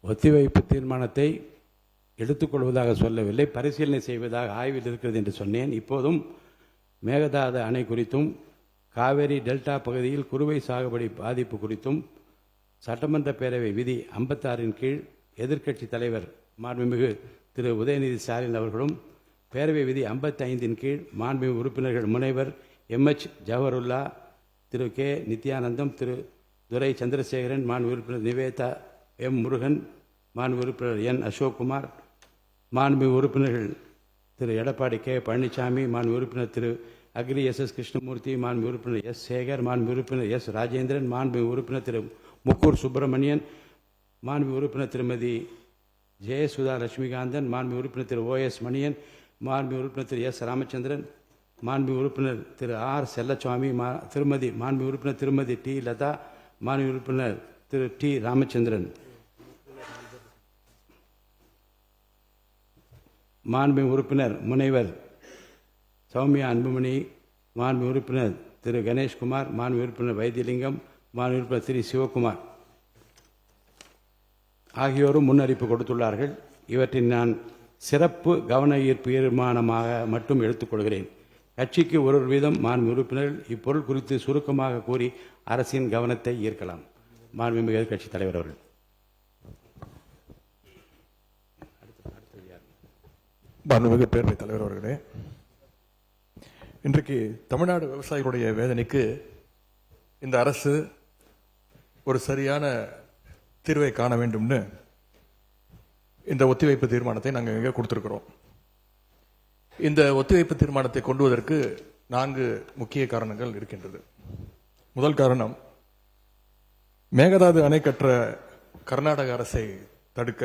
ஒத்திவைப்பு தீர்மானத்தை எடுத்துக்கொள்வதாக சொல்லவில்லை, பரிசீலனை செய்வதாக ஆய்வில் இருக்கிறது என்று சொன்னேன். இப்போதும் மேகதாது அணை குறித்தும் காவேரி டெல்டா பகுதியில் குறுவை சாகுபடி பாதிப்பு குறித்தும் சட்டமன்ற பேரவை விதி 56 கீழ் எதிர்க்கட்சி தலைவர் மாண்புமிகு திரு உதயநிதி ஸ்டாலின் அவர்களும், பேரவை விதி 55 கீழ் மாண்புமிகு உறுப்பினர்கள் முனைவர் MH ஜவஹருல்லா, திரு K நித்யானந்தம், திரு துரை சந்திரசேகரன், மாண்பு உறுப்பினர் நிவேதா M முருகன், மாண்பு உறுப்பினர் N அசோக்குமார், மாண்புமிகு உறுப்பினர்கள் திரு எடப்பாடி K பழனிசாமி, மாண்பு உறுப்பினர் திரு அக்ரி SS கிருஷ்ணமூர்த்தி, மாண்பு உறுப்பினர் S சேகர், மாண்பு உறுப்பினர் S ராஜேந்திரன், மாண்பு உறுப்பினர் திரு முக்கூர் சுப்பிரமணியன், மாண்பு உறுப்பினர் திருமதி ஜெயசுதா லட்சுமிகாந்தன், மாண்பு உறுப்பினர் திரு OS மணியன், மாண்பு உறுப்பினர் திரு S ராமச்சந்திரன், மாண்பு உறுப்பினர் திரு R செல்லச்சுவாமி, மாண்பு உறுப்பினர் திருமதி T லதா, மாண்பு உறுப்பினர் திரு T ராமச்சந்திரன், மாண்பு உறுப்பினர் முனைவர் சௌமியா அன்புமணி, மாண்பு உறுப்பினர் திரு கணேஷ்குமார், மாண்பு உறுப்பினர் வைத்தியலிங்கம், மாண்பு உறுப்பினர் திரு சிவகுமார் ஆகியோரும் முன்னறிப்பு கொடுத்துள்ளார்கள். இவற்றின் நான் சிறப்பு கவன ஈர்ப்பு தீர்மானமாக மட்டும் எடுத்துக்கொள்கிறேன். கட்சிக்கு ஒரு வீதம் மாண்பு உறுப்பினர்கள் இப்பொருள் குறித்து சுருக்கமாக கூறி அரசின் கவனத்தை ஈர்க்கலாம். மாண்புமிகு எதிர்க்கட்சித் தலைவர் அவர்கள். மாண்புமிகு பேரவைத் தலைவர் அவர்களே, இன்றைக்கு தமிழ்நாடு விவசாயிகளுடைய வேதனைக்கு இந்த அரசு ஒரு சரியான தீர்வை காண வேண்டும்னு இந்த ஒத்திவைப்பு தீர்மானத்தை நாங்கள் இங்கே கொடுத்திருக்கிறோம். இந்த ஒத்திவைப்பு தீர்மானத்தை கொண்டுவதற்கு 4 முக்கிய காரணங்கள் இருக்கின்றது. முதல் காரணம், மேகதாது அணை கற்ற கர்நாடக அரசை தடுக்க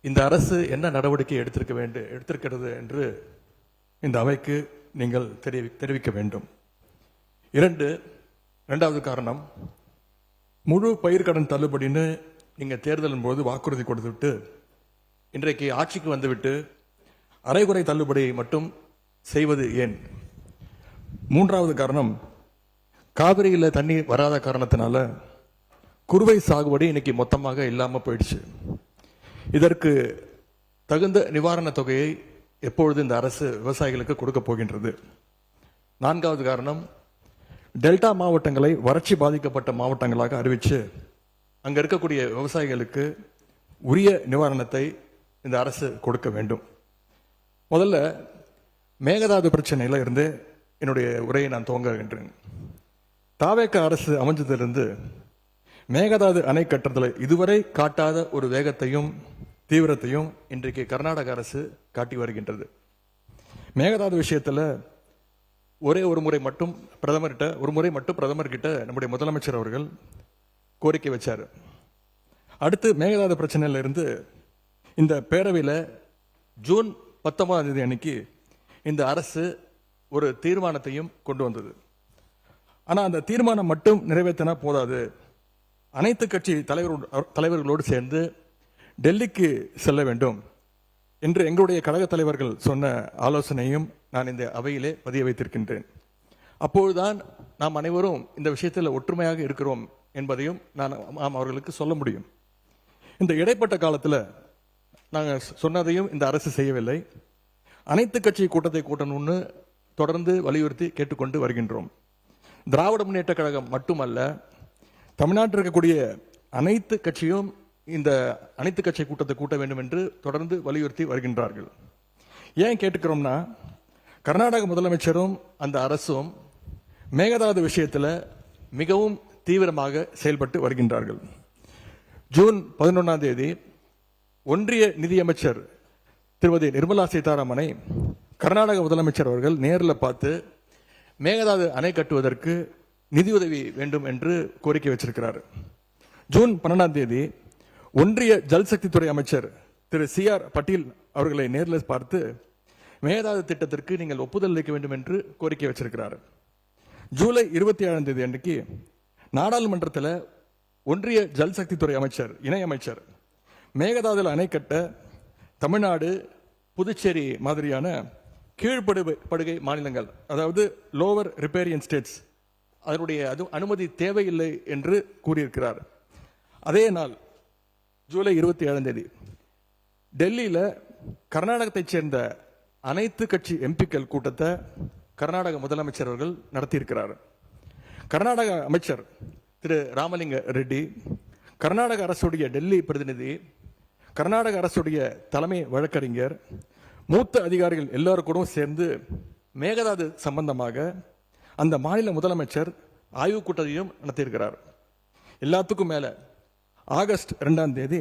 இந்த அரசு என்ன நடவடிக்கை எடுத்திருக்கிறது என்று இந்த அவைக்கு நீங்கள் தெரிவிக்க வேண்டும். இரண்டாவது காரணம், முழு பயிர்க்கடன் தள்ளுபடின்னு நீங்க தேர்தலின் போது வாக்குறுதி கொடுத்துவிட்டு இன்றைக்கு ஆட்சிக்கு வந்துவிட்டு அரைகுறை தள்ளுபடி மட்டும் செய்வது ஏன்? மூன்றாவது காரணம், காவிரியில் தண்ணீர் வராத காரணத்தினால குறுவை சாகுபடி இன்னைக்கு மொத்தமாக இல்லாம போயிடுச்சு. இதற்கு தகுந்த நிவாரண தொகையை எப்பொழுது இந்த அரசு விவசாயிகளுக்கு கொடுக்க போகின்றது? நான்காவது காரணம், டெல்டா மாவட்டங்களை வறட்சி பாதிக்கப்பட்ட மாவட்டங்களாக அறிவித்து அங்க இருக்கக்கூடிய விவசாயிகளுக்கு உரிய நிவாரணத்தை இந்த அரசு கொடுக்க வேண்டும். முதல்ல மேகதாது பிரச்சனையில இருந்து என்னுடைய உரையை நான் துவங்குகின்றேன். தாவேக அரசு அமைஞ்சதிலிருந்து மேகதாது அணை கட்டுறதுல இதுவரை காட்டாத ஒரு வேகத்தையும் தீவிரத்தையும் இன்றைக்கு கர்நாடக அரசு காட்டி வருகின்றது. மேகதாது விஷயத்துல ஒரு முறை மட்டும் பிரதமர்கிட்ட நம்முடைய முதலமைச்சர் அவர்கள் கோரிக்கை வச்சார். அடுத்து மேகதாது பிரச்சனையில இருந்து இந்த பேரவையில் ஜூன் 19 அன்னைக்கு இந்த அரசு ஒரு தீர்மானத்தையும் கொண்டு வந்தது. ஆனா அந்த தீர்மானம் மட்டும் நிறைவேற்றினா போதாது, அனைத்து கட்சி தலைவர்களோடு சேர்ந்து டெல்லிக்கு செல்ல வேண்டும் என்று எங்களுடைய கழக தலைவர்கள் சொன்ன ஆலோசனையும் நான் இந்த அவையிலே பதிய வைத்திருக்கின்றேன். அப்பொழுதுதான் நாம் அனைவரும் இந்த விஷயத்தில் ஒற்றுமையாக இருக்கிறோம் என்பதையும் நாம் அவர்களுக்கு சொல்ல முடியும். இந்த இடைப்பட்ட காலத்தில் நாங்கள் சொன்னதையும் இந்த அரசு செய்யவில்லை. அனைத்து கட்சி கூட்டத்தை கூட்டணும்னு தொடர்ந்து வலியுறுத்தி கேட்டுக்கொண்டு வருகின்றோம். திராவிட முன்னேற்ற கழகம் மட்டுமல்ல, தமிழ்நாட்டில் இருக்கக்கூடிய அனைத்து கட்சியும் இந்த அனைத்து கட்சி கூட்டத்தை கூட்ட வேண்டும் என்று தொடர்ந்து வலியுறுத்தி வருகின்றார்கள். ஏன் கேட்டுக்கிறோம்னா, கர்நாடக முதலமைச்சரும் அந்த அரசும் மேகதாது விஷயத்தில் மிகவும் தீவிரமாக செயல்பட்டு வருகின்றார்கள். ஜூன் 11 ஒன்றிய நிதியமைச்சர் திருமதி நிர்மலா சீதாராமனை கர்நாடக முதலமைச்சர் அவர்கள் நேரில் பார்த்து மேகதாது அணை கட்டுவதற்கு நிதியுதவி வேண்டும் என்று கோரிக்கை வச்சிருக்கிறார். ஜூன் 12 ஒன்றிய ஜல்சக்தி துறை அமைச்சர் திரு CR பட்டீல் அவர்களை நேரில் பார்த்து மேகதாது திட்டத்திற்கு நீங்கள் ஒப்புதல் அளிக்க வேண்டும் என்று கோரிக்கை வச்சிருக்கிறார். ஜூலை 27 அன்றைக்கு நாடாளுமன்றத்தில் ஒன்றிய ஜல்சக்தி துறை அமைச்சர் இணையமைச்சர் மேகதாதுல அணை கட்ட தமிழ்நாடு, புதுச்சேரி மாதிரியான கீழ்ப்படுகை மாநிலங்கள், அதாவது லோவர் ரிப்பேரியன் ஸ்டேட்ஸ், அதனுடைய அனுமதி தேவையில்லை என்று கூறியிருக்கிறார். அதே நாள் ஜூலை 27 டெல்லியில் கர்நாடகத்தைச் சேர்ந்த அனைத்து கட்சி எம்பிக்கள் கூட்டத்தை கர்நாடக முதலமைச்சர் அவர்கள் நடத்தியிருக்கிறார். கர்நாடக அமைச்சர் திரு ராமலிங்க ரெட்டி, கர்நாடக அரசுடைய டெல்லி பிரதிநிதி, கர்நாடக அரசுடைய தலைமை வழக்கறிஞர், மூத்த அதிகாரிகள் எல்லாரும் கூட சேர்ந்து மேகதாது சம்பந்தமாக அந்த மாநில முதலமைச்சர் ஆய்வுக் கூட்டத்தையும் நடத்தியிருக்கிறார். எல்லாத்துக்கும் மேல ஆகஸ்ட் 2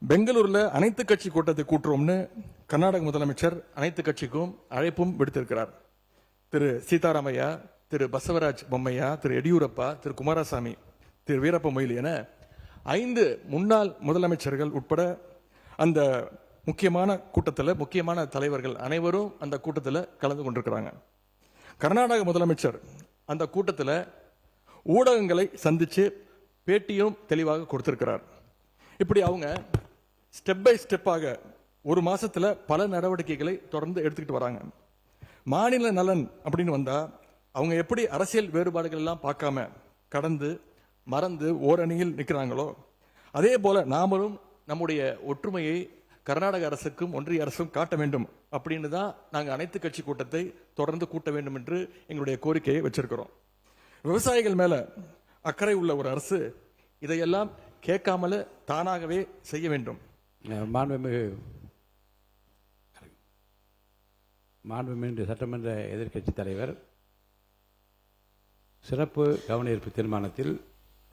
பெங்களூர்ல அனைத்து கட்சி கூட்டத்தை கூட்டுறோம்னு கர்நாடக முதலமைச்சர் அனைத்து கட்சிக்கும் அழைப்பும் விடுத்திருக்கிறார். திரு சீதாராமையா, திரு பசவராஜ் பொம்மையா, திரு எடியூரப்பா, திரு குமாரசாமி, திரு வீரப்ப மொய்லி என 5 முன்னாள் முதலமைச்சர்கள் உட்பட அந்த முக்கியமான கூட்டத்தில் முக்கியமான தலைவர்கள் அனைவரும் அந்த கூட்டத்தில் கலந்து கொண்டிருக்கிறாங்க. கர்நாடக முதலமைச்சர் அந்த கூட்டத்தில் ஊடகங்களை சந்திச்சு பேட்டியும் தெளிவாக கொடுத்திருக்கிறார். இப்படி அவங்க ஸ்டெப் பை ஸ்டெப்பாக ஒரு மாசத்துல பல நடவடிக்கைகளை தொடர்ந்து எடுத்துக்கிட்டு வராங்க. மாநில நலன் அப்படின்னு வந்தா அவங்க எப்படி அரசியல் வேறுபாடுகள் எல்லாம் பார்க்காம கடந்து மறந்து ஓரணியில் நிற்கிறாங்களோ அதே போல நாமளும் நம்முடைய ஒற்றுமையை கர்நாடக அரசுக்கும் ஒன்றிய அரசும் காட்ட வேண்டும் அப்படின்னு தான் நாங்கள் அனைத்து கட்சி கூட்டத்தை தொடர்ந்து கூட்ட வேண்டும் என்று எங்களுடைய கோரிக்கையை வச்சிருக்கிறோம். விவசாயிகள் மேல அக்கறை உள்ள ஒரு அரசு இதையெல்லாம் கேட்காமல தானாகவே செய்ய வேண்டும். மாண்புமிகு சட்டமன்ற எதிர்க்கட்சி தலைவர் சிறப்பு கவன ஈர்ப்பு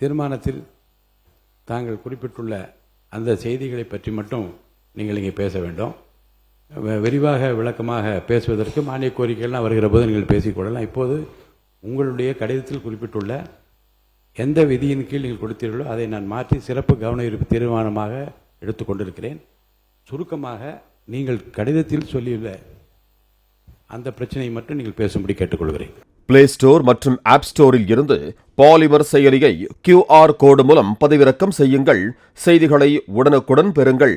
தீர்மானத்தில் தாங்கள் குறிப்பிட்டுள்ள அந்த செய்திகளை பற்றி மட்டும் நீங்கள் இங்கே பேச வேண்டும். விரிவாக விளக்கமாக பேசுவதற்கு மானிய கோரிக்கைகள்லாம் வருகிற போது நீங்கள் பேசிக்கொள்ளலாம். இப்போது உங்களுடைய கடிதத்தில் குறிப்பிட்டுள்ள எந்த விதியின் கீழ் நீங்கள் கொடுத்தீர்களோ அதை நான் மாற்றி சிறப்பு கவன ஈர்ப்பு தீர்மானமாக எடுத்துக்கொண்டிருக்கிறேன். சுருக்கமாக நீங்கள் கடிதத்தில் சொல்லியுள்ள அந்த பிரச்சனையை மட்டும் நீங்கள் பேசும்படி கேட்டுக்கொள்கிறேன். பிளே ஸ்டோர் மற்றும் ஆப் ஸ்டோரில் இருந்து பாலிமர் செயலியை QR கோடு மூலம் பதிவிறக்கம் செய்யுங்கள். செய்திகளை உடனுக்குடன் பெறுங்கள்.